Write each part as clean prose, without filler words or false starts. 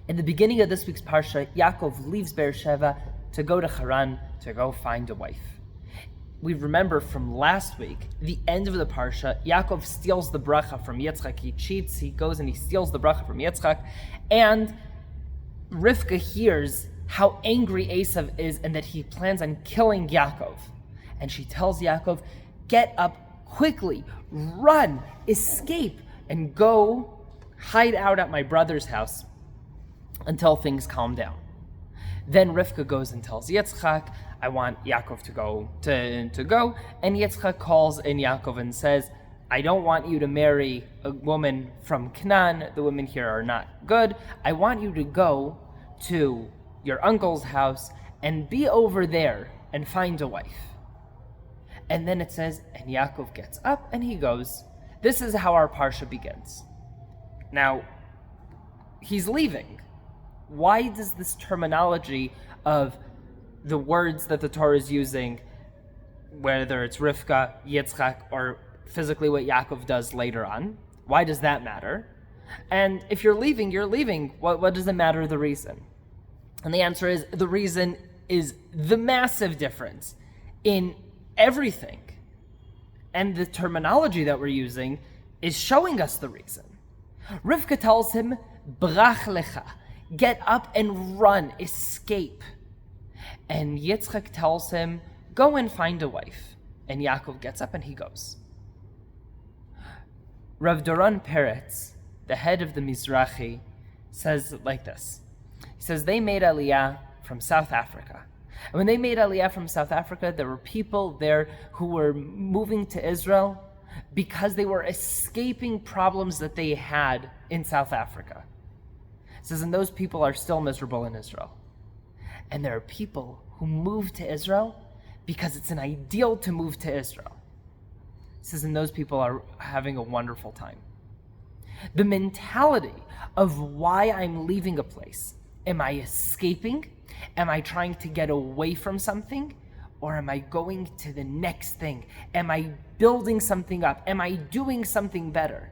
In the beginning of this week's Parsha, Yaakov leaves Beersheba to go to Haran to go find a wife. We remember from last week, the end of the Parsha, Yaakov steals the bracha from Yitzchak. He cheats, he goes and he steals the bracha from Yitzchak, and Rivka hears how angry Esav is and that he plans on killing Yaakov. And she tells Yaakov, get up quickly, run, escape, and go hide out at my brother's house until things calm down. Then Rivka goes and tells Yitzchak, I want Yaakov to go, and Yitzchak calls in Yaakov and says, I don't want you to marry a woman from Canaan. The women here are not good. I want you to go to your uncle's house and be over there and find a wife. And then it says, and Yaakov gets up and he goes. This is how our Parsha begins. Now, he's leaving. Why does this terminology of the words that the Torah is using, whether it's Rivka, Yitzchak, or physically what Yaakov does later on, why does that matter? And if you're leaving, you're leaving. What does it matter the reason? And the answer is, the reason is the massive difference in everything. And the terminology that we're using is showing us the reason. Rivka tells him, Brach lecha, get up and run, escape. And Yitzchak tells him, go and find a wife. And Yaakov gets up and he goes. Rav Doron Peretz, the head of the Mizrahi, says like this. He says they made Aliyah from South Africa. And when they made Aliyah from South Africa, there were people there who were moving to Israel because they were escaping problems that they had in South Africa. It says, and those people are still miserable in Israel. And there are people who move to Israel because it's an ideal to move to Israel. It says, and those people are having a wonderful time. The mentality of why I'm leaving a place. Am I escaping? Am I trying to get away from something? Or am I going to the next thing? Am I building something up? Am I doing something better?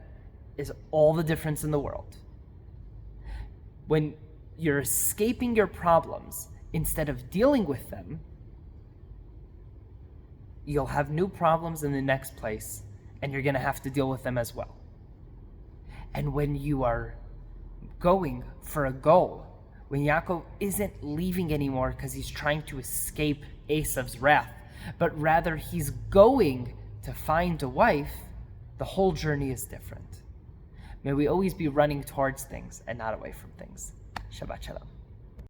Is all the difference in the world. When you're escaping your problems instead of dealing with them, you'll have new problems in the next place, and you're going to have to deal with them as well. And when you are going for a goal, when Yaakov isn't leaving anymore because he's trying to escape Esav's wrath, but rather he's going to find a wife, the whole journey is different. May we always be running towards things and not away from things. Shabbat Shalom.